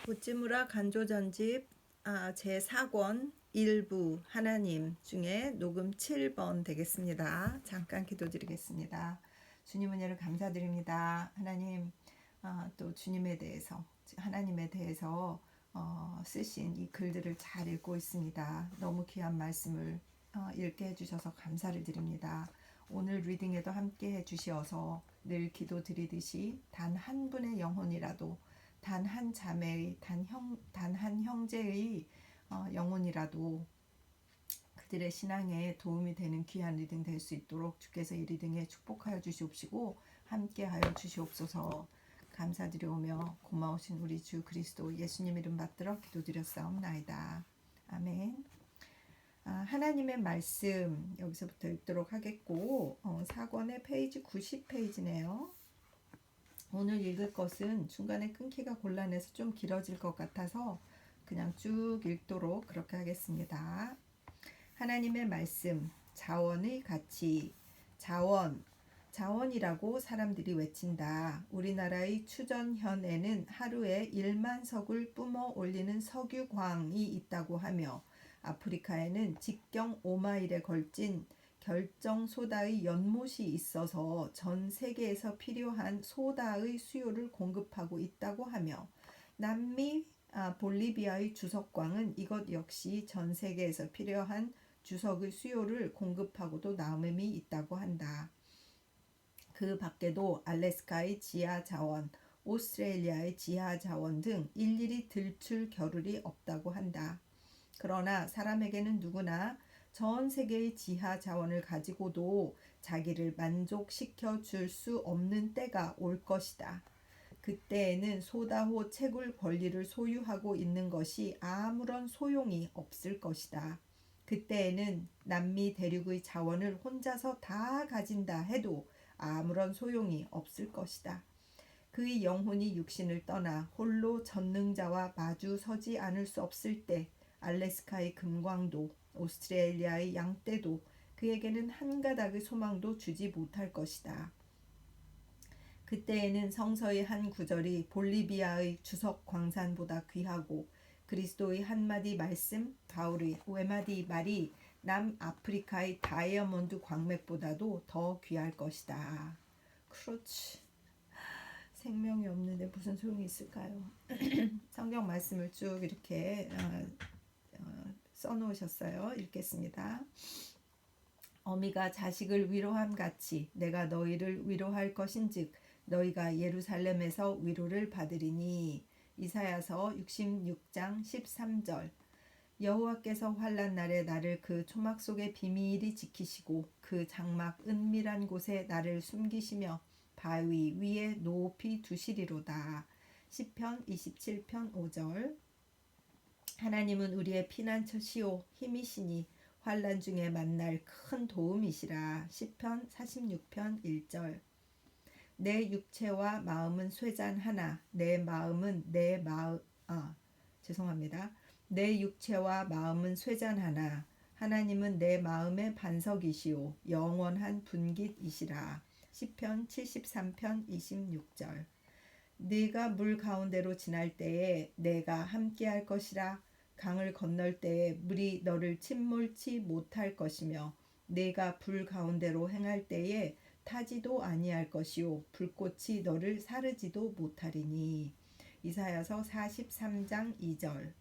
우찌무라 간조전집 제4권 일부 하나님 중에 녹음 7번 되겠습니다. 잠깐 기도드리겠습니다. 주님 은혜를 감사드립니다. 하나님, 또 주님에 대해서 하나님에 대해서 쓰신 이 글들을 잘 읽고 있습니다. 너무 귀한 말씀을 읽게 해주셔서 감사를 드립니다. 오늘 리딩에도 함께 해주시어서 늘 기도드리듯이 단 한 분의 영혼이라도 단 한 자매의 단 한 형제의 영혼이라도 그들의 신앙에 도움이 되는 귀한 리딩 될 수 있도록 주께서 이 리딩에 축복하여 주시옵시고 함께하여 주시옵소서. 감사드려오며 고마우신 우리 주 그리스도 예수님 이름 받들어 기도드렸사옵나이다. 아멘. 하나님의 말씀 여기서부터 읽도록 하겠고 4권의 페이지 90페이지네요. 오늘 읽을 것은 중간에 끊기가 곤란해서 좀 길어질 것 같아서 그냥 쭉 읽도록 그렇게 하겠습니다. 하나님의 말씀, 자원의 가치, 자원이라고 사람들이 외친다. 우리나라의 추전현에는 하루에 1만 석을 뿜어 올리는 석유광이 있다고 하며 아프리카에는 직경 5마일에 걸친 결정 소다의 연못이 있어서 전 세계에서 필요한 소다의 수요를 공급하고 있다고 하며 남미 볼리비아의 주석광은 이것 역시 전 세계에서 필요한 주석의 수요를 공급하고도 남음이 있다고 한다. 그 밖에도 알래스카의 지하 자원, 오스트레일리아의 지하 자원 등 일일이 들출 겨를이 없다고 한다. 그러나 사람에게는 누구나 전 세계의 지하 자원을 가지고도 자기를 만족시켜 줄 수 없는 때가 올 것이다. 그때에는 소다호 채굴 권리를 소유하고 있는 것이 아무런 소용이 없을 것이다. 그때에는 남미 대륙의 자원을 혼자서 다 가진다 해도 아무런 소용이 없을 것이다. 그의 영혼이 육신을 떠나 홀로 전능자와 마주 서지 않을 수 없을 때 알래스카의 금광도 오스트레일리아의 양떼도 그에게는 한 가닥의 소망도 주지 못할 것이다. 그때에는 성서의 한 구절이 볼리비아의 주석 광산보다 귀하고 그리스도의 한마디 말씀, 바울의 외마디 말이 남아프리카의 다이아몬드 광맥보다도 더 귀할 것이다. 그렇지. 생명이 없는데 무슨 소용이 있을까요? 성경 말씀을 쭉 이렇게 써놓으셨어요. 읽겠습니다. 어미가 자식을 위로함 같이 내가 너희를 위로할 것인즉 너희가 예루살렘에서 위로를 받으리니. 이사야서 66장 13절. 여호와께서 환난 날에 나를 그 초막 속에 비밀히 지키시고 그 장막 은밀한 곳에 나를 숨기시며 바위 위에 높이 두시리로다. 시편 27편 5절. 하나님은 우리의 피난처시오 힘이시니 환난 중에 만날 큰 도움이시라. 시편 46편 1절. 내 육체와 마음은 쇠잔 하나 내 육체와 마음은 쇠잔 하나 하나님은 내 마음의 반석이시오 영원한 분깃이시라. 시편 73편 26절. 네가 물 가운데로 지날 때에 내가 함께할 것이라. 강을 건널 때에 물이 너를 침몰치 못할 것이며 네가 불 가운데로 행할 때에 타지도 아니할 것이요 불꽃이 너를 사르지도 못하리니. 이사야서 43장 2절.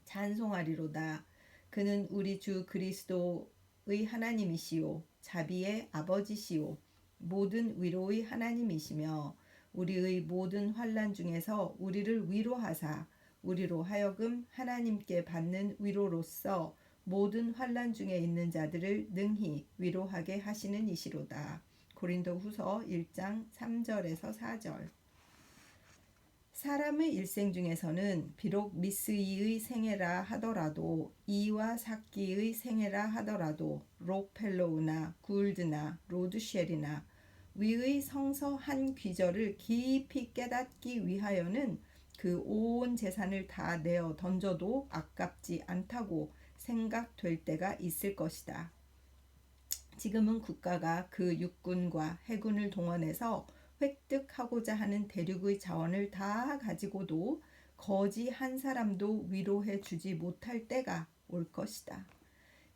찬송하리로다. 그는 우리 주 그리스도의 하나님이시요 자비의 아버지시요 모든 위로의 하나님이시며 우리의 모든 환난 중에서 우리를 위로하사 우리로 하여금 하나님께 받는 위로로서 모든 환난 중에 있는 자들을 능히 위로하게 하시는 이시로다. 고린도후서 1장 3절에서 4절. 사람의 일생 중에서는 비록 미스이의 생애라 하더라도 이와 사키의 생애라 하더라도 록펠로우나 굴드나 로드쉘이나 위의 성서 한 귀절을 깊이 깨닫기 위하여는 그 온 재산을 다 내어 던져도 아깝지 않다고 생각될 때가 있을 것이다. 지금은 국가가 그 육군과 해군을 동원해서 획득하고자 하는 대륙의 자원을 다 가지고도 거지 한 사람도 위로해 주지 못할 때가 올 것이다.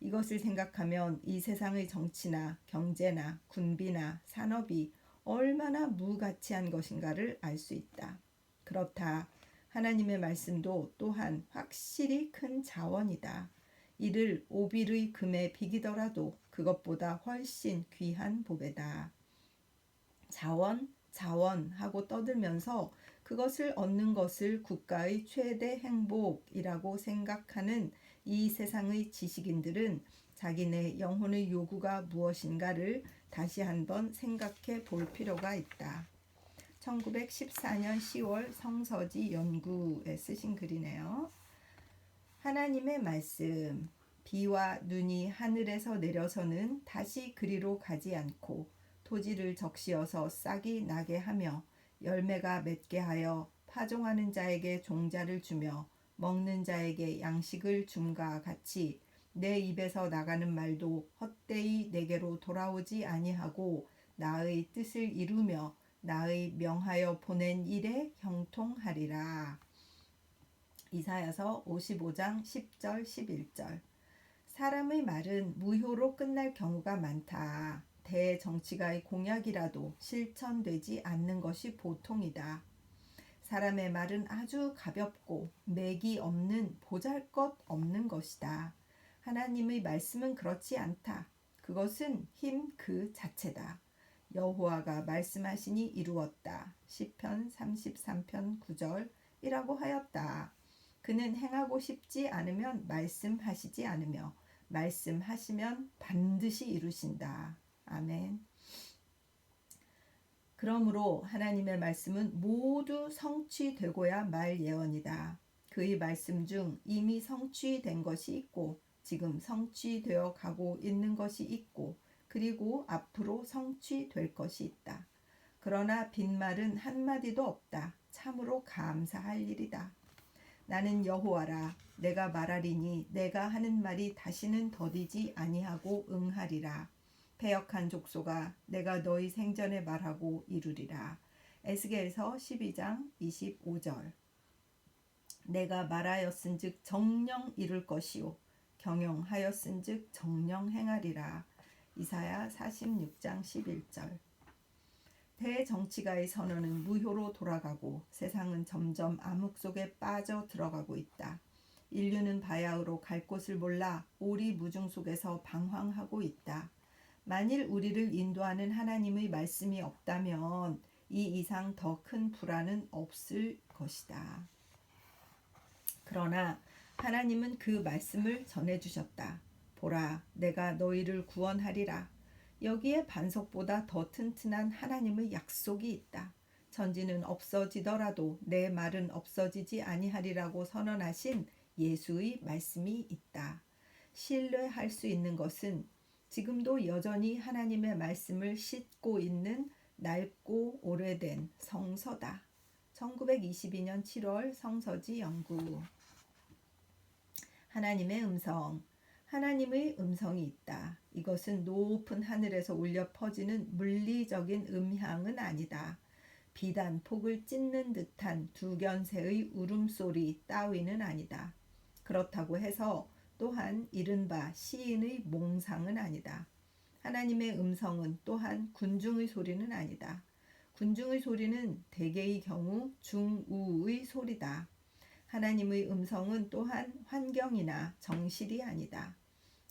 이것을 생각하면 이 세상의 정치나 경제나 군비나 산업이 얼마나 무가치한 것인가를 알 수 있다. 그렇다. 하나님의 말씀도 또한 확실히 큰 자원이다. 이를 오빌의 금에 비기더라도 그것보다 훨씬 귀한 보배다. 자원, 자원 하고 떠들면서 그것을 얻는 것을 국가의 최대 행복이라고 생각하는 이 세상의 지식인들은 자기네 영혼의 요구가 무엇인가를 다시 한번 생각해 볼 필요가 있다. 1914년 10월 성서지 연구에 쓰신 글이네요. 하나님의 말씀. 비와 눈이 하늘에서 내려서는 다시 그리로 가지 않고 토지를 적시어서 싹이 나게 하며 열매가 맺게 하여 파종하는 자에게 종자를 주며 먹는 자에게 양식을 줌과 같이 내 입에서 나가는 말도 헛되이 내게로 돌아오지 아니하고 나의 뜻을 이루며 나의 명하여 보낸 일에 형통하리라. 이사야서 55장 10절 11절. 사람의 말은 무효로 끝날 경우가 많다. 대정치가의 공약이라도 실천되지 않는 것이 보통이다. 사람의 말은 아주 가볍고 맥이 없는 보잘것없는 것이다. 하나님의 말씀은 그렇지 않다. 그것은 힘 그 자체다. 여호와가 말씀하시니 이루었다. 시편 33편 9절이라고 하였다. 그는 행하고 싶지 않으면 말씀하시지 않으며 말씀하시면 반드시 이루신다. 아멘. 그러므로 하나님의 말씀은 모두 성취되고야 말 예언이다. 그의 말씀 중 이미 성취된 것이 있고 지금 성취되어 가고 있는 것이 있고 그리고 앞으로 성취될 것이 있다. 그러나 빈말은 한마디도 없다. 참으로 감사할 일이다. 나는 여호와라. 내가 말하리니 내가 하는 말이 다시는 더디지 아니하고 응하리라. 패역한 족속아 내가 너희 생전에 말하고 이루리라. 에스겔서 12장 25절. 내가 말하였은즉 정령 이룰 것이요 경영하였은즉 정령 행하리라. 이사야 46장 11절. 대정치가의 선언은 무효로 돌아가고 세상은 점점 암흑 속에 빠져 들어가고 있다. 인류는 바야흐로 갈 곳을 몰라 오리무중 속에서 방황하고 있다. 만일 우리를 인도하는 하나님의 말씀이 없다면 이 이상 더 큰 불안은 없을 것이다. 그러나 하나님은 그 말씀을 전해주셨다. 보라, 내가 너희를 구원하리라. 여기에 반석보다 더 튼튼한 하나님의 약속이 있다. 천지는 없어지더라도 내 말은 없어지지 아니하리라고 선언하신 예수의 말씀이 있다. 신뢰할 수 있는 것은 지금도 여전히 하나님의 말씀을 싣고 있는 낡고 오래된 성서다. 1922년 7월 성서지 연구. 하나님의 음성. 하나님의 음성이 있다. 이것은 높은 하늘에서 울려 퍼지는 물리적인 음향은 아니다. 비단 폭을 찢는 듯한 두견새의 울음소리 따위는 아니다. 그렇다고 해서 또한 이른바 시인의 몽상은 아니다. 하나님의 음성은 또한 군중의 소리는 아니다. 군중의 소리는 대개의 경우 중우의 소리다. 하나님의 음성은 또한 환경이나 정실이 아니다.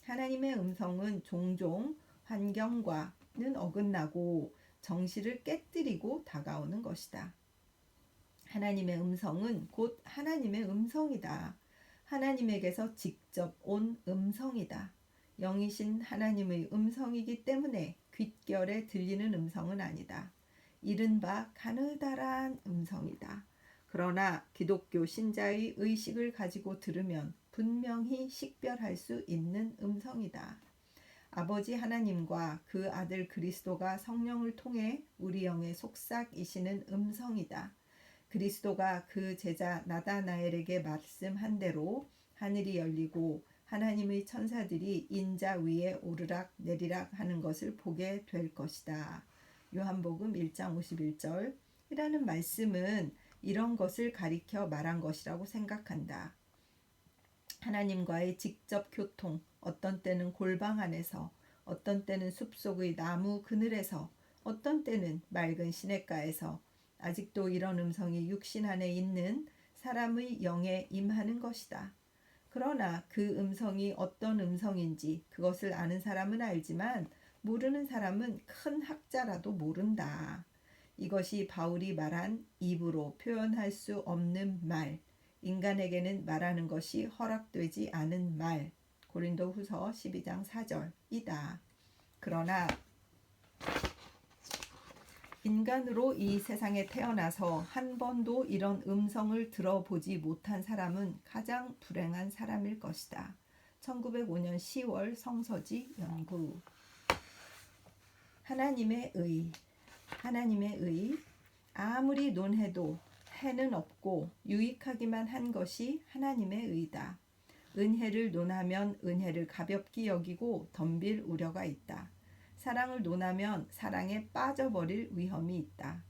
하나님의 음성은 종종 환경과는 어긋나고 정실을 깨뜨리고 다가오는 것이다. 하나님의 음성은 곧 하나님의 음성이다. 하나님에게서 직접 온 음성이다. 영이신 하나님의 음성이기 때문에 귓결에 들리는 음성은 아니다. 이른바 가느다란 음성이다. 그러나 기독교 신자의 의식을 가지고 들으면 분명히 식별할 수 있는 음성이다. 아버지 하나님과 그 아들 그리스도가 성령을 통해 우리 영에 속삭이시는 음성이다. 그리스도가 그 제자 나다나엘에게 말씀한 대로 하늘이 열리고 하나님의 천사들이 인자 위에 오르락 내리락 하는 것을 보게 될 것이다. 요한복음 1장 51절이라는 말씀은 이런 것을 가리켜 말한 것이라고 생각한다. 하나님과의 직접 교통, 어떤 때는 골방 안에서, 어떤 때는 숲속의 나무 그늘에서, 어떤 때는 맑은 시냇가에서 아직도 이런 음성이 육신 안에 있는 사람의 영에 임하는 것이다. 그러나 그 음성이 어떤 음성인지 그것을 아는 사람은 알지만 모르는 사람은 큰 학자라도 모른다. 이것이 바울이 말한 입으로 표현할 수 없는 말, 인간에게는 말하는 것이 허락되지 않은 말, 고린도후서 12장 4절이다. 그러나 인간으로 이 세상에 태어나서 한 번도 이런 음성을 들어보지 못한 사람은 가장 불행한 사람일 것이다. 1905년 10월 성서지 연구. 하나님의 의. 아무리 논해도 해는 없고 유익하기만 한 것이 하나님의 의다. 은혜를 논하면 은혜를 가볍게 여기고 덤빌 우려가 있다. 사랑을 논하면 사랑에 빠져버릴 위험이 있다.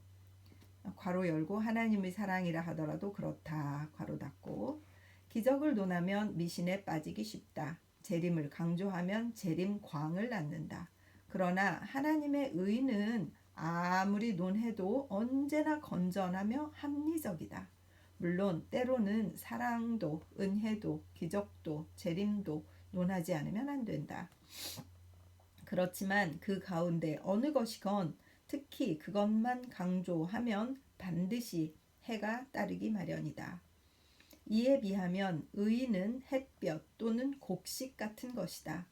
괄호 열고 하나님의 사랑이라 하더라도 그렇다. 괄호 닫고. 기적을 논하면 미신에 빠지기 쉽다. 재림을 강조하면 재림광을 낳는다. 그러나 하나님의 의는 아무리 논해도 언제나 건전하며 합리적이다. 물론 때로는 사랑도 은혜도 기적도 재림도 논하지 않으면 안 된다. 그렇지만 그 가운데 어느 것이건 특히 그것만 강조하면 반드시 해가 따르기 마련이다. 이에 비하면 의는 햇볕 또는 곡식 같은 것이다.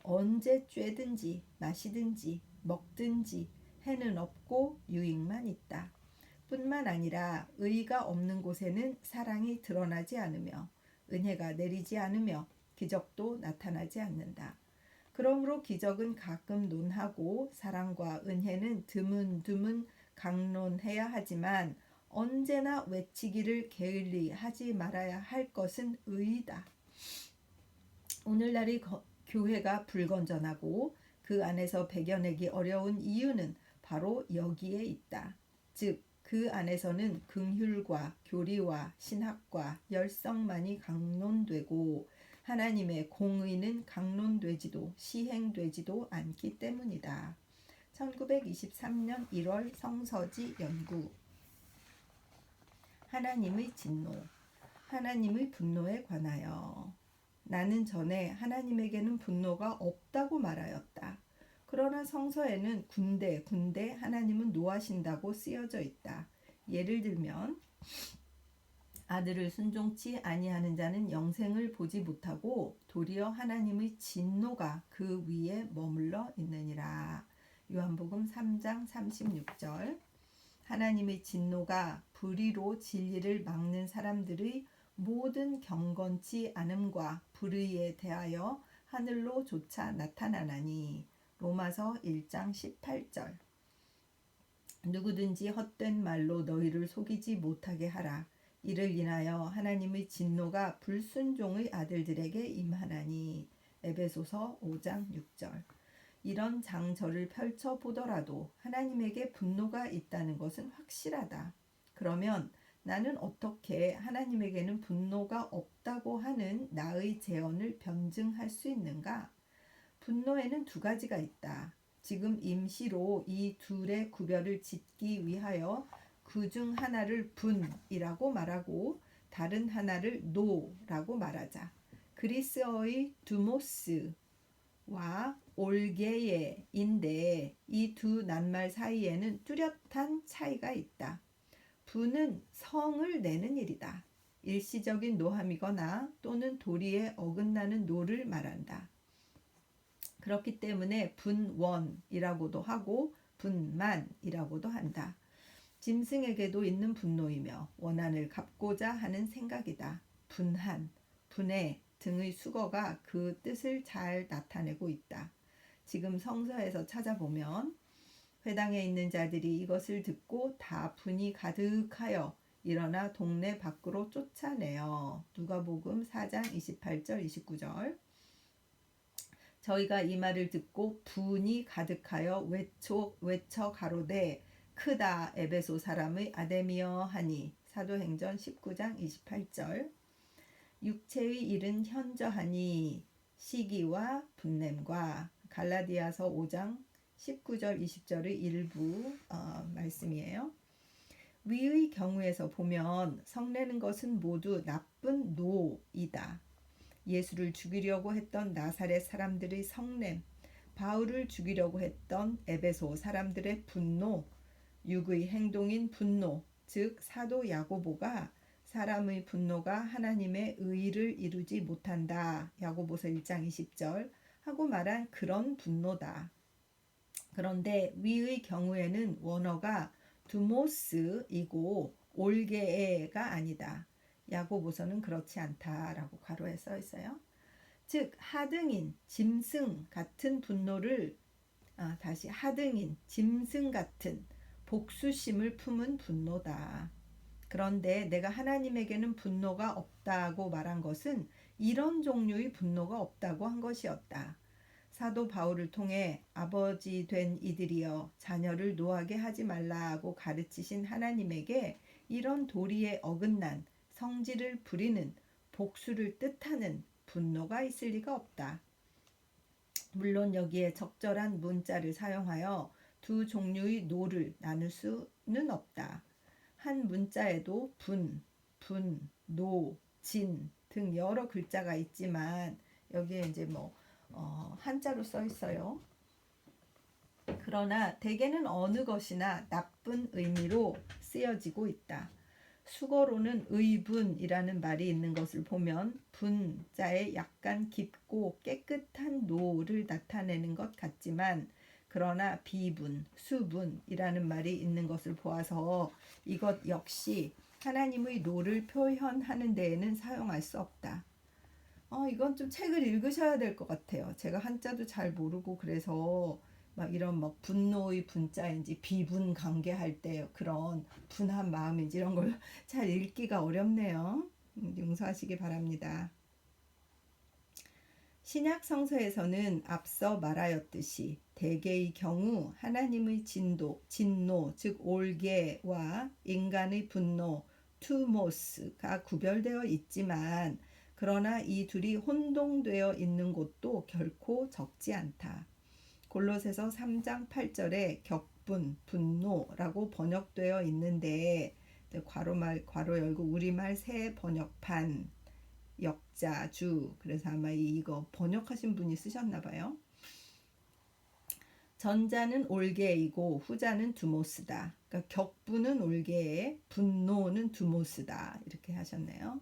언제 쬐든지 마시든지 먹든지 해는 없고 유익만 있다. 뿐만 아니라 의가 없는 곳에는 사랑이 드러나지 않으며 은혜가 내리지 않으며 기적도 나타나지 않는다. 그러므로 기적은 가끔 논하고 사랑과 은혜는 드문드문 강론해야 하지만 언제나 외치기를 게을리하지 말아야 할 것은 의이다. 오늘날의 교회가 불건전하고 그 안에서 배겨내기 어려운 이유는 바로 여기에 있다. 즉, 그 안에서는 긍휼과 교리와 신학과 열성만이 강론되고 하나님의 공의는 강론되지도 시행되지도 않기 때문이다. 1923년 1월 성서지 연구. 하나님의 진노. 하나님의 분노에 관하여. 나는 전에 하나님에게는 분노가 없다고 말하였다. 그러나 성서에는 군데 하나님은 노하신다고 쓰여져 있다. 예를 들면 아들을 순종치 아니하는 자는 영생을 보지 못하고 도리어 하나님의 진노가 그 위에 머물러 있느니라. 요한복음 3장 36절. 하나님의 진노가 불의로 진리를 막는 사람들의 모든 경건치 않음과 불의에 대하여 하늘로 조차 나타나나니. 로마서 1장 18절. 누구든지 헛된 말로 너희를 속이지 못하게 하라. 이를 인하여 하나님의 진노가 불순종의 아들들에게 임하나니. 에베소서 5장 6절. 이런 장절을 펼쳐보더라도 하나님에게 분노가 있다는 것은 확실하다. 그러면 나는 어떻게 하나님에게는 분노가 없다고 하는 나의 재언을 변증할 수 있는가? 분노에는 두 가지가 있다. 지금 임시로 이 둘의 구별을 짓기 위하여 그 중 하나를 분이라고 말하고 다른 하나를 노라고 말하자. 그리스어의 두모스와 올게예인데 이 두 낱말 사이에는 뚜렷한 차이가 있다. 분은 성을 내는 일이다. 일시적인 노함이거나 또는 도리에 어긋나는 노를 말한다. 그렇기 때문에 분원이라고도 하고 분만이라고도 한다. 짐승에게도 있는 분노이며 원한을 갚고자 하는 생각이다. 분한, 분해 등의 수거가 그 뜻을 잘 나타내고 있다. 지금 성서에서 찾아보면 회당에 있는 자들이 이것을 듣고 다 분이 가득하여 일어나 동네 밖으로 쫓아내어. 누가복음 4장 28절 29절. 저희가 이 말을 듣고 분이 가득하여 외쳐 가로되 크다 에베소 사람의 아데미여 하니. 사도행전 19장 28절. 육체의 일은 현저하니 시기와 분냄과 갈라디아서 5장 19절 20절의 일부 말씀이에요. 위의 경우에서 보면 성내는 것은 모두 나쁜 노이다. 예수를 죽이려고 했던 나사렛 사람들의 성냄, 바울을 죽이려고 했던 에베소 사람들의 분노, 육의 행동인 분노, 즉 사도 야고보가 사람의 분노가 하나님의 의를 이루지 못한다. 야고보서 1장 20절 하고 말한 그런 분노다. 그런데 위의 경우에는 원어가 두모스이고 올게에가 아니다. 야고보서는 그렇지 않다라고 괄호에 써 있어요. 즉 하등인, 짐승 같은 분노를 다시 하등인, 짐승 같은 복수심을 품은 분노다. 그런데 내가 하나님에게는 분노가 없다고 말한 것은 이런 종류의 분노가 없다고 한 것이었다. 사도 바울을 통해 아버지 된 이들이여 자녀를 노하게 하지 말라고 가르치신 하나님에게 이런 도리에 어긋난 성질을 부리는 복수를 뜻하는 분노가 있을 리가 없다. 물론 여기에 적절한 문자를 사용하여 두 종류의 노를 나눌 수는 없다. 한 문자에도 분, 노, 진 등 여러 글자가 있지만 여기에 이제 한자로 써 있어요. 그러나 대개는 어느 것이나 나쁜 의미로 쓰여지고 있다. 수거로는 의분이라는 말이 있는 것을 보면 분자에 약간 깊고 깨끗한 노를 나타내는 것 같지만 그러나 비분, 수분이라는 말이 있는 것을 보아서 이것 역시 하나님의 노를 표현하는 데에는 사용할 수 없다. 이건 좀 책을 읽으셔야 될 것 같아요. 제가 한자도 잘 모르고 그래서 이런 분노의 분자인지 비분 관계할 때 그런 분한 마음인지 이런 걸 잘 읽기가 어렵네요. 용서하시기 바랍니다. 신약 성서에서는 앞서 말하였듯이 대개의 경우 하나님의 진노, 즉 올게와 인간의 분노, 투모스가 구별되어 있지만 그러나 이 둘이 혼동되어 있는 곳도 결코 적지 않다. 골로새서 3장 8절에 격분, 분노라고 번역되어 있는데 괄호 열고 우리말 새 번역판 역자 주 그래서 아마 이거 번역하신 분이 쓰셨나 봐요. 전자는 올게이고 후자는 두모스다. 그러니까 격분은 올게에 분노는 두모스다. 이렇게 하셨네요.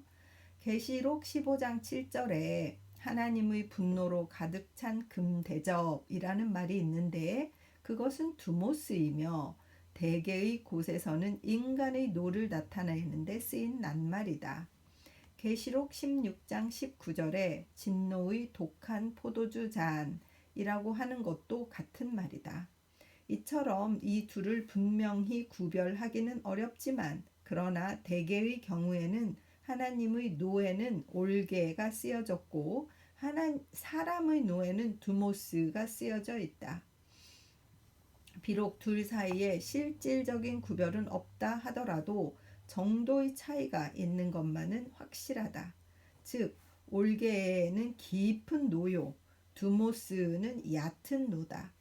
계시록 15장 7절에 하나님의 분노로 가득 찬 금대접이라는 말이 있는데 그것은 두모스이며 대개의 곳에서는 인간의 노를 나타내는 데 쓰인 낱말이다. 계시록 16장 19절에 진노의 독한 포도주 잔이라고 하는 것도 같은 말이다. 이처럼 이 둘을 분명히 구별하기는 어렵지만 그러나 대개의 경우에는 하나님의 노에는 올게가 쓰여졌고 사람의 노에는 두모스가 쓰여져 있다. 비록 둘 사이에 실질적인 구별은 없다 하더라도 정도의 차이가 있는 것만은 확실하다. 즉 올게에는 깊은 노요, 두모스는 얕은 노다.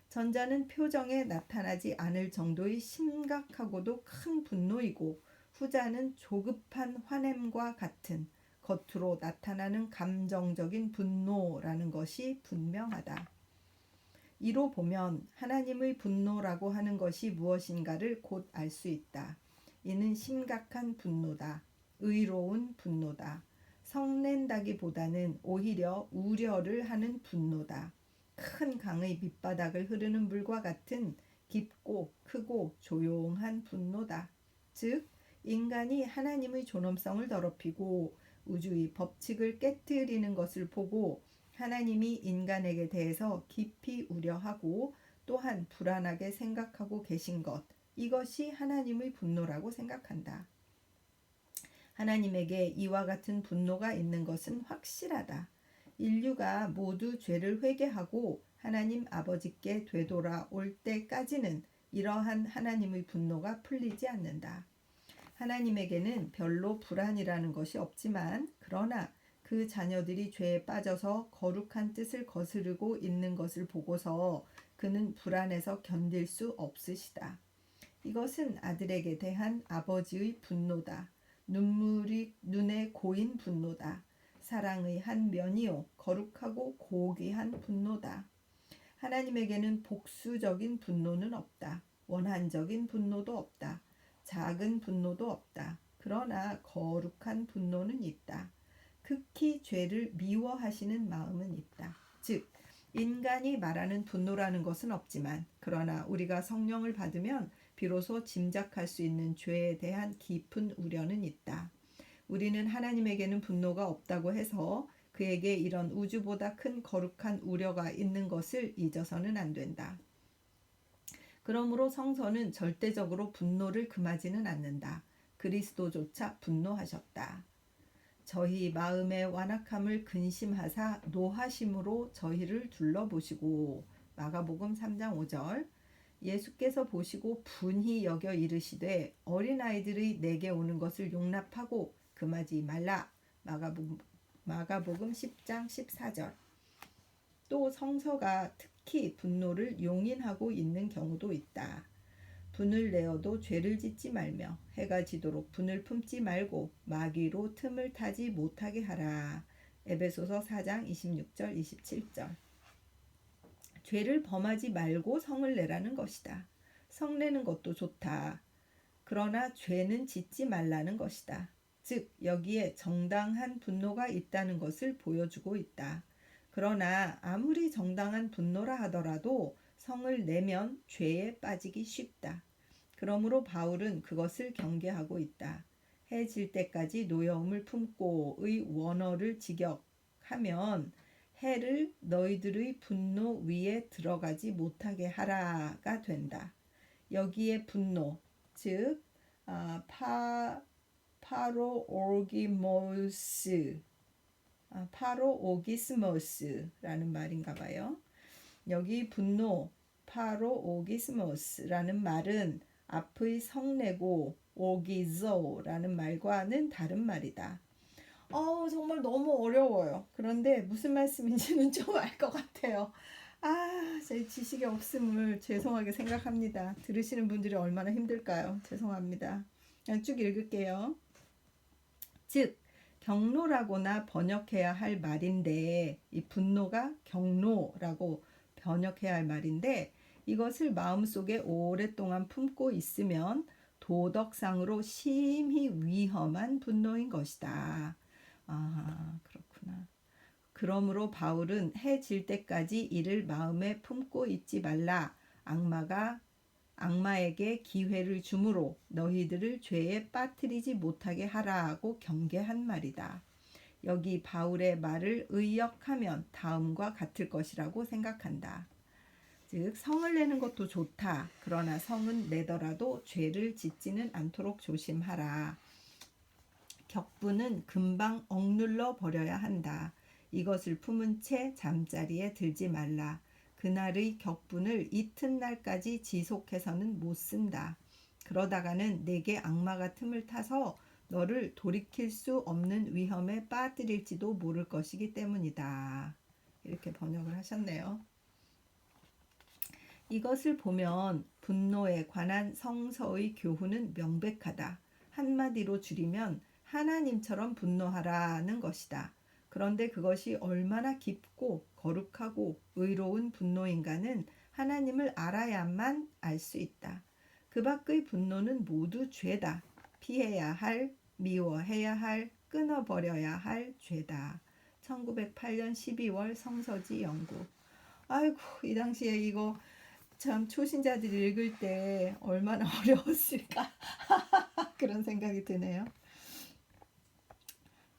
전자는 표정에 나타나지 않을 정도의 심각하고도 큰 분노이고 후자는 조급한 화냄과 같은 겉으로 나타나는 감정적인 분노라는 것이 분명하다. 이로 보면 하나님의 분노라고 하는 것이 무엇인가를 곧 알 수 있다. 이는 심각한 분노다. 의로운 분노다. 성낸다기보다는 오히려 우려를 하는 분노다. 큰 강의 밑바닥을 흐르는 물과 같은 깊고 크고 조용한 분노다. 즉 인간이 하나님의 존엄성을 더럽히고 우주의 법칙을 깨뜨리는 것을 보고 하나님이 인간에게 대해서 깊이 우려하고 또한 불안하게 생각하고 계신 것, 이것이 하나님의 분노라고 생각한다. 하나님에게 이와 같은 분노가 있는 것은 확실하다. 인류가 모두 죄를 회개하고 하나님 아버지께 되돌아올 때까지는 이러한 하나님의 분노가 풀리지 않는다. 하나님에게는 별로 불안이라는 것이 없지만 그러나 그 자녀들이 죄에 빠져서 거룩한 뜻을 거스르고 있는 것을 보고서 그는 불안해서 견딜 수 없으시다. 이것은 아들에게 대한 아버지의 분노다. 눈물이 눈에 고인 분노다. 사랑의 한 면이요 거룩하고 고귀한 분노다. 하나님에게는 복수적인 분노는 없다. 원한적인 분노도 없다. 작은 분노도 없다. 그러나 거룩한 분노는 있다. 극히 죄를 미워하시는 마음은 있다. 즉 인간이 말하는 분노라는 것은 없지만 그러나 우리가 성령을 받으면 비로소 짐작할 수 있는 죄에 대한 깊은 우려는 있다. 우리는 하나님에게는 분노가 없다고 해서 그에게 이런 우주보다 큰 거룩한 우려가 있는 것을 잊어서는 안 된다. 그러므로 성서는 절대적으로 분노를 금하지는 않는다. 그리스도조차 분노하셨다. 저희 마음의 완악함을 근심하사 노하심으로 저희를 둘러보시고 마가복음 3장 5절 예수께서 보시고 분히 여겨 이르시되 어린아이들의 내게 오는 것을 용납하고 금하지 말라. 마가복음 10장 14절 또 성서가 특히 분노를 용인하고 있는 경우도 있다. 분을 내어도 죄를 짓지 말며 해가 지도록 분을 품지 말고 마귀로 틈을 타지 못하게 하라. 에베소서 4장 26절 27절 죄를 범하지 말고 성을 내라는 것이다. 성내는 것도 좋다. 그러나 죄는 짓지 말라는 것이다. 즉 여기에 정당한 분노가 있다는 것을 보여주고 있다. 그러나 아무리 정당한 분노라 하더라도 성을 내면 죄에 빠지기 쉽다. 그러므로 바울은 그것을 경계하고 있다. 해 질 때까지 노여움을 품고의 원어를 직역하면 해를 너희들의 분노 위에 들어가지 못하게 하라가 된다. 여기에 분노, 즉 파로오기스모스라는 말인가 봐요. 여기 분노, 파로오기스모스라는 말은 앞의 성내고 오기조라는 말과는 다른 말이다. 정말 너무 어려워요. 그런데 무슨 말씀인지는 좀 알 것 같아요. 제 지식의 없음을 죄송하게 생각합니다. 들으시는 분들이 얼마나 힘들까요? 죄송합니다. 그냥 쭉 읽을게요. 즉 경로라고나 번역해야 할 말인데 이 분노가 경로라고 번역해야 할 말인데 이것을 마음속에 오랫동안 품고 있으면 도덕상으로 심히 위험한 분노인 것이다. 그렇구나. 그러므로 바울은 해 질 때까지 이를 마음에 품고 있지 말라. 악마에게 기회를 주므로 너희들을 죄에 빠뜨리지 못하게 하라고 경계한 말이다. 여기 바울의 말을 의역하면 다음과 같을 것이라고 생각한다. 즉 성을 내는 것도 좋다. 그러나 성은 내더라도 죄를 짓지는 않도록 조심하라. 격분은 금방 억눌러 버려야 한다. 이것을 품은 채 잠자리에 들지 말라. 그날의 격분을 이튿날까지 지속해서는 못 쓴다. 그러다가는 내게 악마가 틈을 타서 너를 돌이킬 수 없는 위험에 빠뜨릴지도 모를 것이기 때문이다. 이렇게 번역을 하셨네요. 이것을 보면 분노에 관한 성서의 교훈은 명백하다. 한마디로 줄이면 하나님처럼 분노하라는 것이다. 그런데 그것이 얼마나 깊고 거룩하고 의로운 분노인가는 하나님을 알아야만 알 수 있다. 그 밖의 분노는 모두 죄다. 피해야 할, 미워해야 할, 끊어버려야 할 죄다. 1908년 12월 성서지 연구. 아이고 이 당시에 이거 참 초신자들이 읽을 때 얼마나 어려웠을까 그런 생각이 드네요.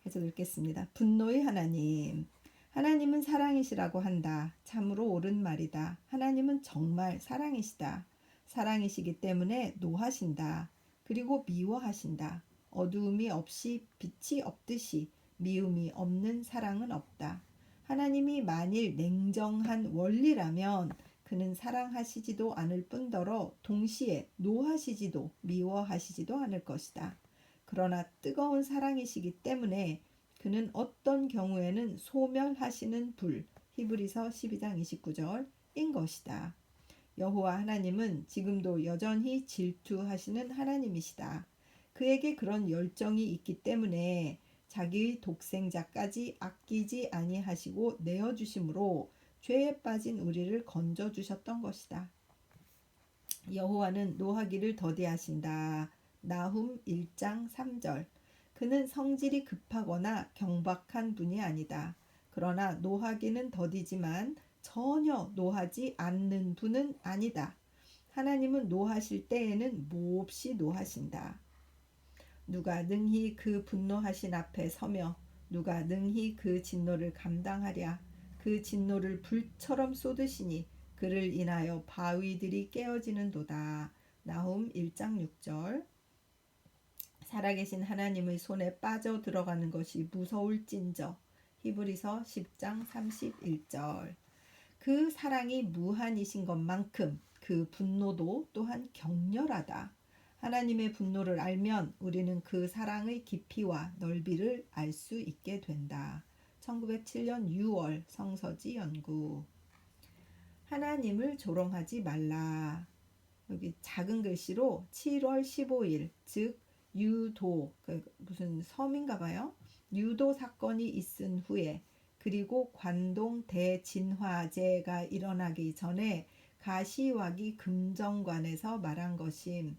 계속 읽겠습니다. 분노의 하나님. 하나님은 사랑이시라고 한다. 참으로 옳은 말이다. 하나님은 정말 사랑이시다. 사랑이시기 때문에 노하신다. 그리고 미워하신다. 어두움이 없이 빛이 없듯이 미움이 없는 사랑은 없다. 하나님이 만일 냉정한 원리라면 그는 사랑하시지도 않을 뿐더러 동시에 노하시지도 미워하시지도 않을 것이다. 그러나 뜨거운 사랑이시기 때문에 그는 어떤 경우에는 소멸하시는 불, 히브리서 12장 29절인 것이다. 여호와 하나님은 지금도 여전히 질투하시는 하나님이시다. 그에게 그런 열정이 있기 때문에 자기의 독생자까지 아끼지 아니하시고 내어주심으로 죄에 빠진 우리를 건져주셨던 것이다. 여호와는 노하기를 더디하신다. 나훔 1장 3절. 그는 성질이 급하거나 경박한 분이 아니다. 그러나 노하기는 더디지만 전혀 노하지 않는 분은 아니다. 하나님은 노하실 때에는 몹시 노하신다. 누가 능히 그 분노하신 앞에 서며 누가 능히 그 진노를 감당하랴. 그 진노를 불처럼 쏟으시니 그를 인하여 바위들이 깨어지는도다. 나훔 1장 6절. 살아계신 하나님의 손에 빠져 들어가는 것이 무서울진저. 히브리서 10장 31절. 그 사랑이 무한이신 것만큼 그 분노도 또한 격렬하다. 하나님의 분노를 알면 우리는 그 사랑의 깊이와 넓이를 알 수 있게 된다. 1907년 6월 성서지 연구. 하나님을 조롱하지 말라. 여기 작은 글씨로 7월 15일 즉 유도 무슨 섬인가 봐요. 유도 사건이 있은 후에 그리고 관동 대진화제가 일어나기 전에 가시화기 금정관에서 말한 것임.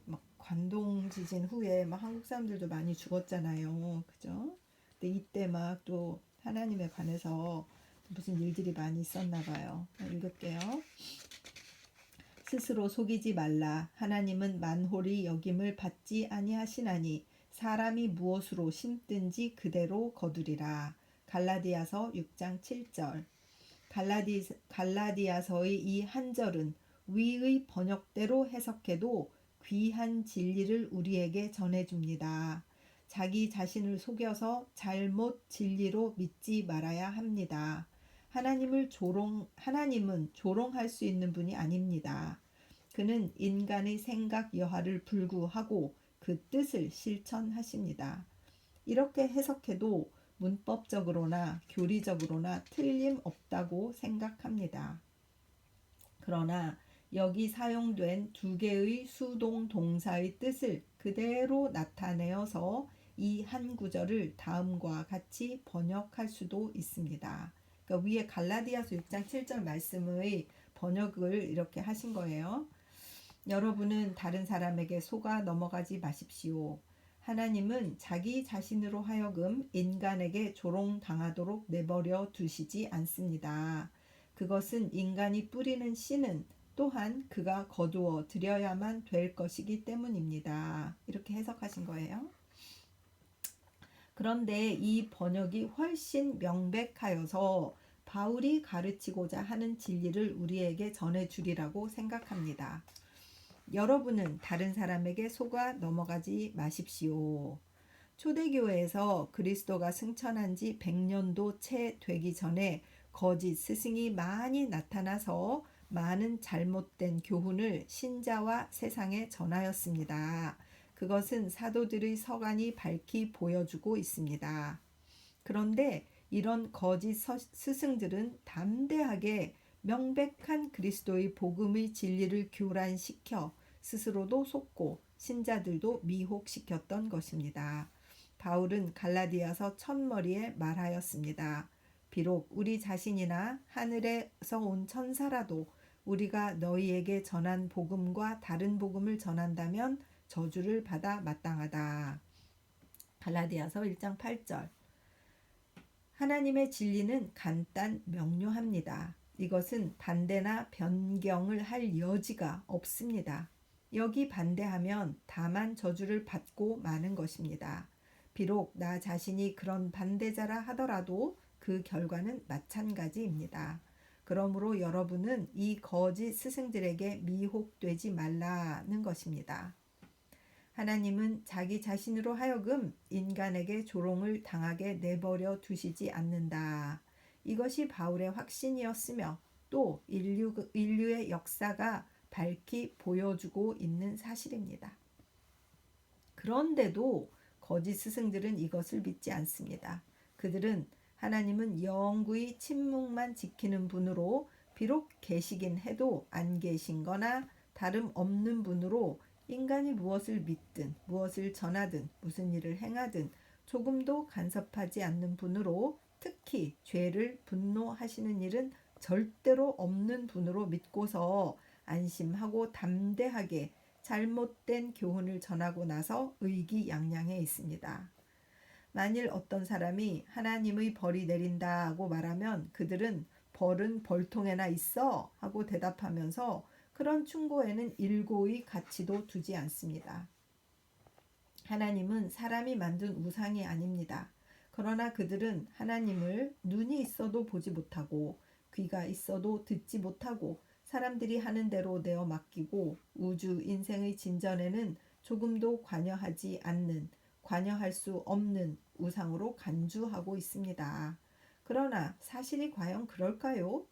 막 관동 지진 후에 막 한국 사람들도 많이 죽었잖아요. 그죠? 근데 이때 막 또 하나님에 관해서 무슨 일들이 많이 있었나 봐요. 읽을게요. 스스로 속이지 말라. 하나님은 만홀히 여김을 받지 아니하시나니 사람이 무엇으로 심든지 그대로 거두리라. 갈라디아서 6장 7절. 갈라디아서의 이 한 절은 위의 번역대로 해석해도 귀한 진리를 우리에게 전해줍니다. 자기 자신을 속여서 잘못 진리로 믿지 말아야 합니다. 하나님은 조롱할 수 있는 분이 아닙니다. 그는 인간의 생각 여하를 불구하고 그 뜻을 실천하십니다. 이렇게 해석해도 문법적으로나 교리적으로나 틀림없다고 생각합니다. 그러나 여기 사용된 두 개의 수동 동사의 뜻을 그대로 나타내어서 이 한 구절을 다음과 같이 번역할 수도 있습니다. 그러니까 위에 갈라디아서 6장 7절 말씀의 번역을 이렇게 하신 거예요. 여러분은 다른 사람에게 속아 넘어가지 마십시오. 하나님은 자기 자신으로 하여금 인간에게 조롱당하도록 내버려 두시지 않습니다. 그것은 인간이 뿌리는 씨는 또한 그가 거두어 드려야만 될 것이기 때문입니다. 이렇게 해석하신 거예요. 그런데 이 번역이 훨씬 명백하여서 바울이 가르치고자 하는 진리를 우리에게 전해주리라고 생각합니다. 여러분은 다른 사람에게 속아 넘어가지 마십시오. 초대교회에서 그리스도가 승천한 지 100년도 채 되기 전에 거짓 스승이 많이 나타나서 많은 잘못된 교훈을 신자와 세상에 전하였습니다. 그것은 사도들의 서간이 밝히 보여주고 있습니다. 그런데 이런 거짓 스승들은 담대하게 명백한 그리스도의 복음의 진리를 교란시켜 스스로도 속고 신자들도 미혹시켰던 것입니다. 바울은 갈라디아서 첫머리에 말하였습니다. 비록 우리 자신이나 하늘에서 온 천사라도 우리가 너희에게 전한 복음과 다른 복음을 전한다면 저주를 받아 마땅하다. 갈라디아서 1장 8절. 하나님의 진리는 간단 명료합니다. 이것은 반대나 변경을 할 여지가 없습니다. 여기 반대하면 다만 저주를 받고 마는 것입니다. 비록 나 자신이 그런 반대자라 하더라도 그 결과는 마찬가지입니다. 그러므로 여러분은 이 거짓 스승들에게 미혹되지 말라는 것입니다. 하나님은 자기 자신으로 하여금 인간에게 조롱을 당하게 내버려 두시지 않는다. 이것이 바울의 확신이었으며 또 인류의 역사가 밝히 보여주고 있는 사실입니다. 그런데도 거짓 스승들은 이것을 믿지 않습니다. 그들은 하나님은 영구히 침묵만 지키는 분으로 비록 계시긴 해도 안 계신 거나 다름없는 분으로 인간이 무엇을 믿든 무엇을 전하든 무슨 일을 행하든 조금도 간섭하지 않는 분으로 특히 죄를 분노하시는 일은 절대로 없는 분으로 믿고서 안심하고 담대하게 잘못된 교훈을 전하고 나서 의기양양해 있습니다. 만일 어떤 사람이 하나님의 벌이 내린다고 말하면 그들은 벌은 벌통에나 있어 하고 대답하면서 그런 충고에는 일고의 가치도 두지 않습니다. 하나님은 사람이 만든 우상이 아닙니다. 그러나 그들은 하나님을 눈이 있어도 보지 못하고 귀가 있어도 듣지 못하고 사람들이 하는 대로 내어 맡기고 우주 인생의 진전에는 조금도 관여하지 않는, 관여할 수 없는 우상으로 간주하고 있습니다. 그러나 사실이 과연 그럴까요?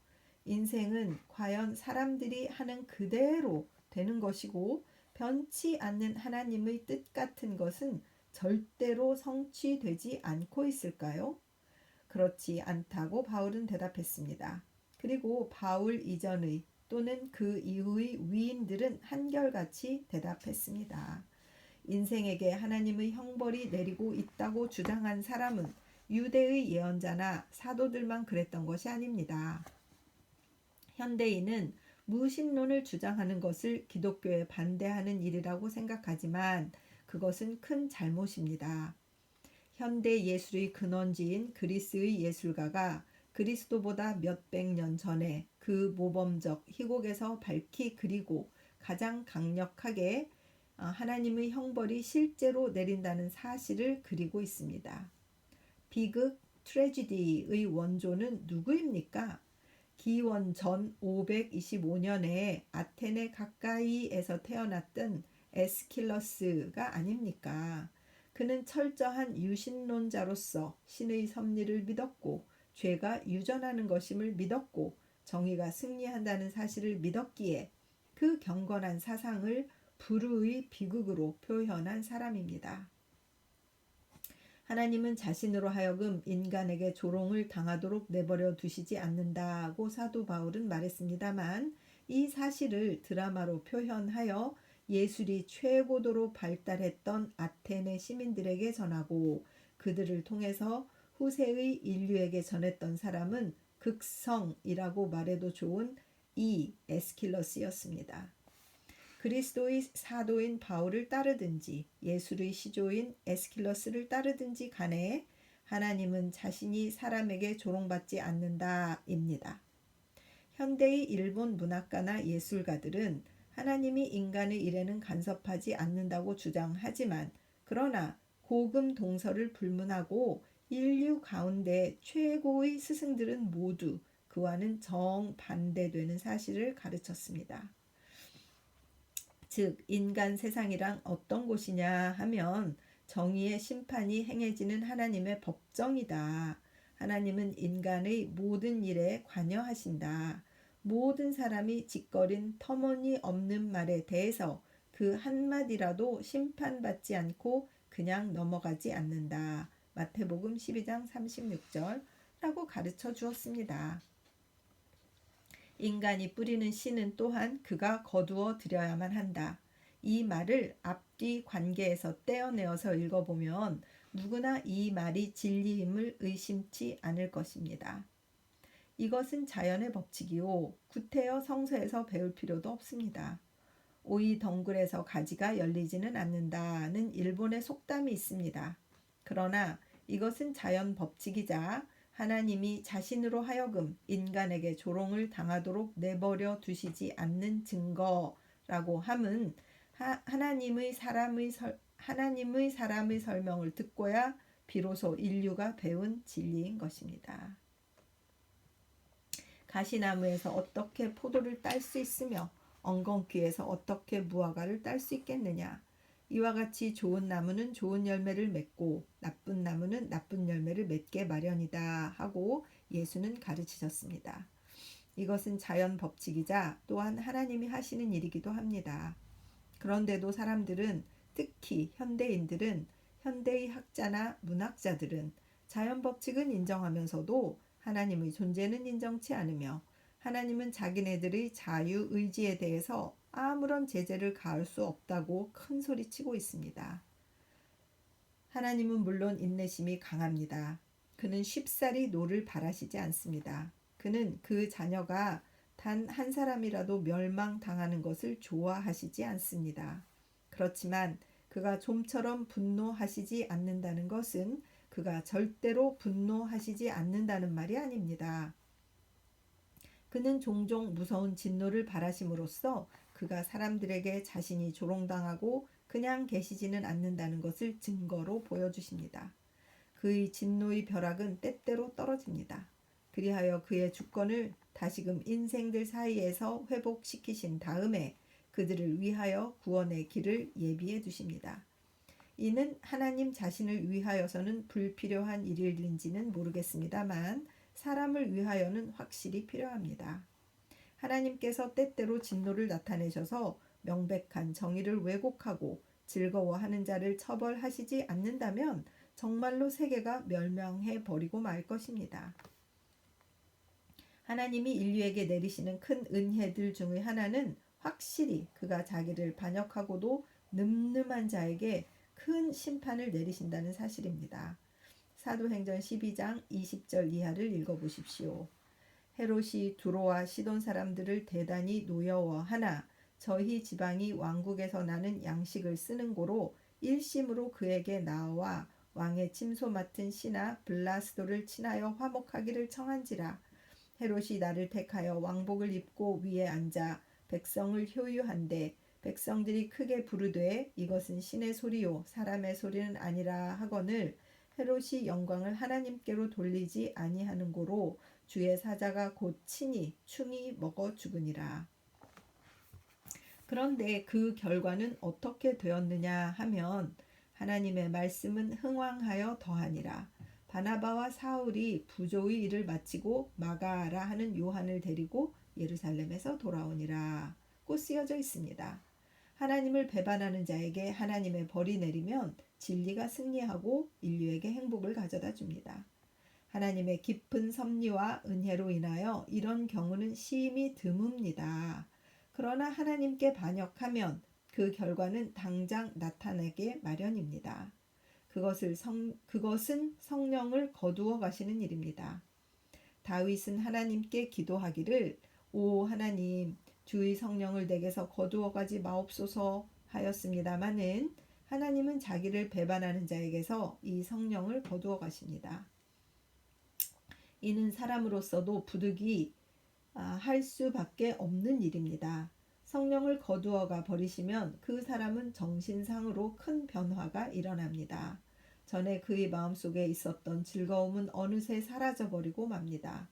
인생은 과연 사람들이 하는 그대로 되는 것이고 변치 않는 하나님의 뜻 같은 것은 절대로 성취되지 않고 있을까요? 그렇지 않다고 바울은 대답했습니다. 그리고 바울 이전의 또는 그 이후의 위인들은 한결같이 대답했습니다. 인생에게 하나님의 형벌이 내리고 있다고 주장한 사람은 유대의 예언자나 사도들만 그랬던 것이 아닙니다. 현대인은 무신론을 주장하는 것을 기독교에 반대하는 일이라고 생각하지만 그것은 큰 잘못입니다. 현대 예술의 근원지인 그리스의 예술가가 그리스도보다 몇백 년 전에 그 모범적 희곡에서 밝히 그리고 가장 강력하게 하나님의 형벌이 실제로 내린다는 사실을 그리고 있습니다. 비극 트래지디의 원조는 누구입니까? 기원 전 525년에 아테네 가까이에서 태어났던 에스킬러스가 아닙니까? 그는 철저한 유신론자로서 신의 섭리를 믿었고 죄가 유전하는 것임을 믿었고 정의가 승리한다는 사실을 믿었기에 그 경건한 사상을 불의의 비극으로 표현한 사람입니다. 하나님은 자신으로 하여금 인간에게 조롱을 당하도록 내버려 두시지 않는다고 사도 바울은 말했습니다만 이 사실을 드라마로 표현하여 예술이 최고도로 발달했던 아테네 시민들에게 전하고 그들을 통해서 후세의 인류에게 전했던 사람은 극성이라고 말해도 좋은 이 에스킬러스였습니다. 그리스도의 사도인 바울을 따르든지 예술의 시조인 에스킬러스를 따르든지 간에 하나님은 자신이 사람에게 조롱받지 않는다입니다. 현대의 일본 문학가나 예술가들은 하나님이 인간의 일에는 간섭하지 않는다고 주장하지만 그러나 고금 동서를 불문하고 인류 가운데 최고의 스승들은 모두 그와는 정반대되는 사실을 가르쳤습니다. 즉 인간 세상이란 어떤 곳이냐 하면 정의의 심판이 행해지는 하나님의 법정이다. 하나님은 인간의 모든 일에 관여하신다. 모든 사람이 짓거린 터무니없는 말에 대해서 그 한마디라도 심판받지 않고 그냥 넘어가지 않는다. 마태복음 12장 36절라고 가르쳐 주었습니다. 인간이 뿌리는 씨는 또한 그가 거두어 들여야만 한다. 이 말을 앞뒤 관계에서 떼어내어서 읽어보면 누구나 이 말이 진리임을 의심치 않을 것입니다. 이것은 자연의 법칙이요 구태여 성서에서 배울 필요도 없습니다. 오이 덩굴에서 가지가 열리지는 않는다는 일본의 속담이 있습니다. 그러나 이것은 자연 법칙이자 하나님이 자신으로 하여금 인간에게 조롱을 당하도록 내버려 두시지 않는 증거라고 함은 하나님의 사람의 설명을 듣고야 비로소 인류가 배운 진리인 것입니다. 가시나무에서 어떻게 포도를 딸 수 있으며 엉겅퀴에서 어떻게 무화과를 딸 수 있겠느냐. 이와 같이 좋은 나무는 좋은 열매를 맺고 나쁜 나무는 나쁜 열매를 맺게 마련이다 하고 예수는 가르치셨습니다. 이것은 자연 법칙이자 또한 하나님이 하시는 일이기도 합니다. 그런데도 사람들은 특히 현대의 학자나 문학자들은 자연 법칙은 인정하면서도 하나님의 존재는 인정치 않으며 하나님은 자기네들의 자유의지에 대해서 아무런 제재를 가할 수 없다고 큰 소리치고 있습니다. 하나님은 물론 인내심이 강합니다. 그는 쉽사리 노를 바라시지 않습니다. 그는 그 자녀가 단 한 사람이라도 멸망당하는 것을 좋아하시지 않습니다. 그렇지만 그가 좀처럼 분노하시지 않는다는 것은 그가 절대로 분노하시지 않는다는 말이 아닙니다. 그는 종종 무서운 진노를 바라심으로써 그가 사람들에게 자신이 조롱당하고 그냥 계시지는 않는다는 것을 증거로 보여주십니다. 그의 진노의 벼락은 때때로 떨어집니다. 그리하여 그의 주권을 다시금 인생들 사이에서 회복시키신 다음에 그들을 위하여 구원의 길을 예비해 두십니다. 이는 하나님 자신을 위하여서는 불필요한 일일인지는 모르겠습니다만 사람을 위하여는 확실히 필요합니다. 하나님께서 때때로 진노를 나타내셔서 명백한 정의를 왜곡하고 즐거워하는 자를 처벌하시지 않는다면 정말로 세계가 멸망해 버리고 말 것입니다. 하나님이 인류에게 내리시는 큰 은혜들 중의 하나는 확실히 그가 자기를 반역하고도 늠름한 자에게 큰 심판을 내리신다는 사실입니다. 사도행전 12장 20절 이하를 읽어보십시오. 헤롯이 두로와 시돈 사람들을 대단히 노여워하나 저희 지방이 왕국에서 나는 양식을 쓰는 고로 일심으로 그에게 나와 왕의 침소 맡은 신하 블라스도를 친하여 화목하기를 청한지라. 헤롯이 나를 택하여 왕복을 입고 위에 앉아 백성을 효유한데 백성들이 크게 부르되 이것은 신의 소리요 사람의 소리는 아니라 하거늘 헤롯이 영광을 하나님께로 돌리지 아니하는 고로 주의 사자가 곧 친히 충이 먹어 죽으니라. 그런데 그 결과는 어떻게 되었느냐 하면 하나님의 말씀은 흥왕하여 더하니라. 바나바와 사울이 부조의 일을 마치고 마가라 하는 요한을 데리고 예루살렘에서 돌아오니라. 고 쓰여져 있습니다. 하나님을 배반하는 자에게 하나님의 벌이 내리면 진리가 승리하고 인류에게 행복을 가져다 줍니다. 하나님의 깊은 섭리와 은혜로 인하여 이런 경우는 심히 드뭅니다. 그러나 하나님께 반역하면 그 결과는 당장 나타나게 마련입니다. 그것은 성령을 거두어 가시는 일입니다. 다윗은 하나님께 기도하기를 오 하나님 주의 성령을 내게서 거두어 가지 마옵소서 하였습니다마는 하나님은 자기를 배반하는 자에게서 이 성령을 거두어 가십니다. 이는 사람으로서도 부득이 할 수밖에 없는 일입니다. 성령을 거두어가 버리시면 그 사람은 정신상으로 큰 변화가 일어납니다. 전에 그의 마음속에 있었던 즐거움은 어느새 사라져버리고 맙니다.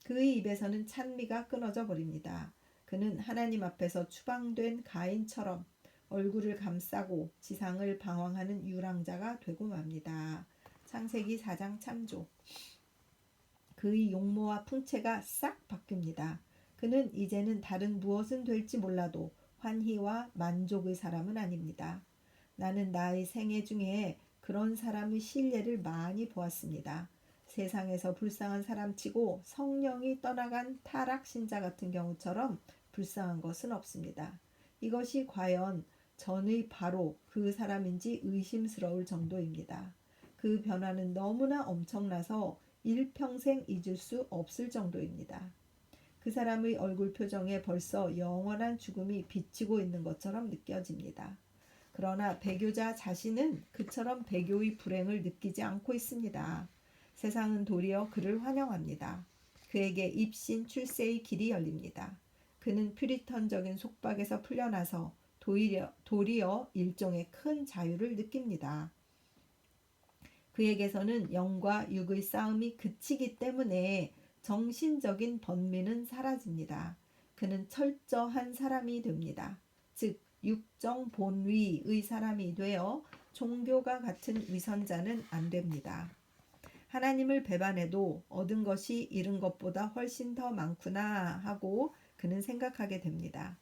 그의 입에서는 찬미가 끊어져 버립니다. 그는 하나님 앞에서 추방된 가인처럼 얼굴을 감싸고 지상을 방황하는 유랑자가 되고 맙니다. 창세기 4장 참조. 그의 용모와 풍채가 싹 바뀝니다. 그는 이제는 다른 무엇은 될지 몰라도 환희와 만족의 사람은 아닙니다. 나는 나의 생애 중에 그런 사람의 신뢰를 많이 보았습니다. 세상에서 불쌍한 사람치고 성령이 떠나간 타락신자 같은 경우처럼 불쌍한 것은 없습니다. 이것이 과연 전의 바로 그 사람인지 의심스러울 정도입니다. 그 변화는 너무나 엄청나서 일평생 잊을 수 없을 정도입니다. 그 사람의 얼굴 표정에 벌써 영원한 죽음이 비치고 있는 것처럼 느껴집니다. 그러나 배교자 자신은 그처럼 배교의 불행을 느끼지 않고 있습니다. 세상은 도리어 그를 환영합니다. 그에게 입신 출세의 길이 열립니다. 그는 퓨리턴적인 속박에서 풀려나서 도리어 일종의 큰 자유를 느낍니다. 그에게서는 영과 육의 싸움이 그치기 때문에 정신적인 번민은 사라집니다. 그는 철저한 사람이 됩니다. 즉 육정 본위의 사람이 되어 종교가 같은 위선자는 안 됩니다. 하나님을 배반해도 얻은 것이 잃은 것보다 훨씬 더 많구나 하고 그는 생각하게 됩니다.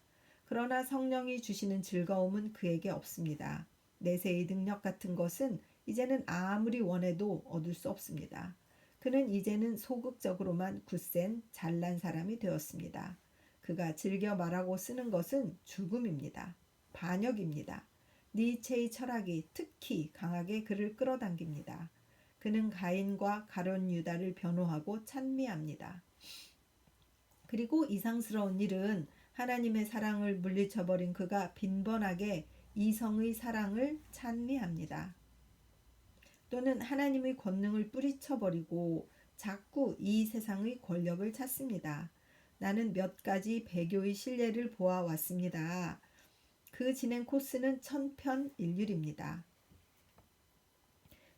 그러나 성령이 주시는 즐거움은 그에게 없습니다. 내세의 능력 같은 것은 이제는 아무리 원해도 얻을 수 없습니다. 그는 이제는 소극적으로만 굳센 잘난 사람이 되었습니다. 그가 즐겨 말하고 쓰는 것은 죽음입니다. 반역입니다. 니체의 철학이 특히 강하게 그를 끌어당깁니다. 그는 가인과 가룟 유다를 변호하고 찬미합니다. 그리고 이상스러운 일은 하나님의 사랑을 물리쳐버린 그가 빈번하게 이성의 사랑을 찬미합니다. 또는 하나님의 권능을 뿌리쳐버리고 자꾸 이 세상의 권력을 찾습니다. 나는 몇 가지 배교의 실례를 보아왔습니다. 그 진행 코스는 천편일률입니다.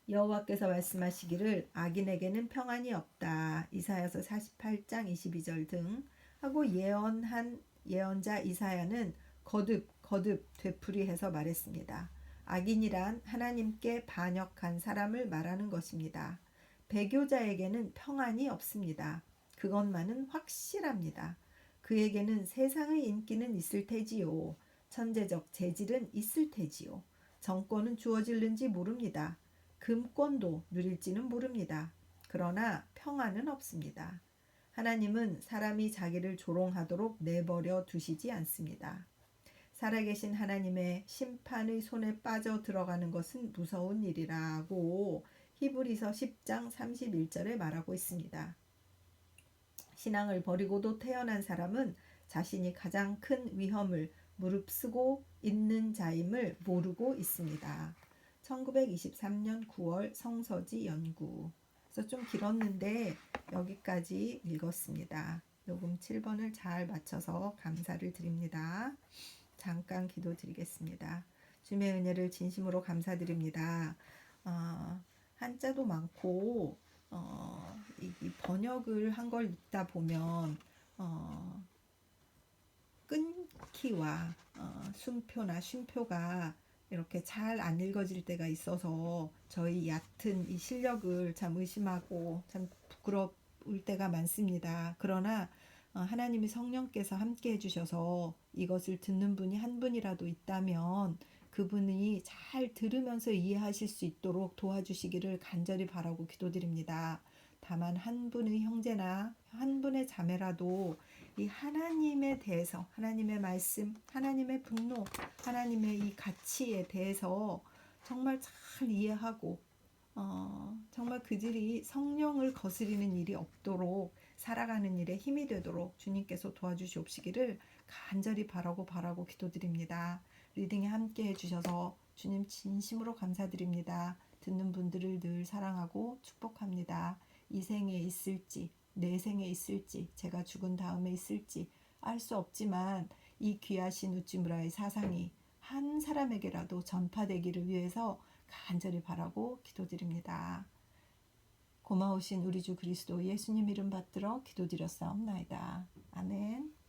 여호와께서 말씀하시기를 악인에게는 평안이 없다. 이사야서 48장 22절 등 하고 예언한 예언자 이사야는 거듭 되풀이해서 말했습니다. 악인이란 하나님께 반역한 사람을 말하는 것입니다. 배교자에게는 평안이 없습니다. 그것만은 확실합니다. 그에게는 세상의 인기는 있을 테지요. 천재적 재질은 있을 테지요. 정권은 주어질는지 모릅니다. 금권도 누릴지는 모릅니다. 그러나 평안은 없습니다. 하나님은 사람이 자기를 조롱하도록 내버려 두시지 않습니다. 살아계신 하나님의 심판의 손에 빠져 들어가는 것은 무서운 일이라고 히브리서 10장 31절에 말하고 있습니다. 신앙을 버리고도 태어난 사람은 자신이 가장 큰 위험을 무릅쓰고 있는 자임을 모르고 있습니다. 1923년 9월 성서지 연구. 그래서 좀 길었는데 여기까지 읽었습니다. 녹음 7번을 잘 맞춰서 감사를 드립니다. 잠깐 기도드리겠습니다. 주님의 은혜를 진심으로 감사드립니다. 한자도 많고 이 번역을 한 걸 읽다 보면 끊기와 순표나 쉼표가 이렇게 잘 안 읽어질 때가 있어서 저희 얕은 이 실력을 참 의심하고 참 부끄러울 때가 많습니다. 그러나 하나님이 성령께서 함께 해주셔서 이것을 듣는 분이 한 분이라도 있다면 그분이 잘 들으면서 이해하실 수 있도록 도와주시기를 간절히 바라고 기도드립니다. 다만 한 분의 형제나 한 분의 자매라도 이 하나님에 대해서, 하나님의 말씀, 하나님의 분노, 하나님의 이 가치에 대해서 정말 잘 이해하고 정말 그들이 성령을 거스리는 일이 없도록 살아가는 일에 힘이 되도록 주님께서 도와주시옵시기를 간절히 바라고 기도드립니다. 리딩에 함께 해주셔서 주님 진심으로 감사드립니다. 듣는 분들을 늘 사랑하고 축복합니다. 이 생에 있을지 내 생에 있을지 제가 죽은 다음에 있을지 알 수 없지만 이 귀하신 우찌무라의 사상이 한 사람에게라도 전파되기를 위해서 간절히 바라고 기도드립니다. 고마우신 우리 주 그리스도 예수님 이름 받들어 기도드렸사옵나이다. 아멘.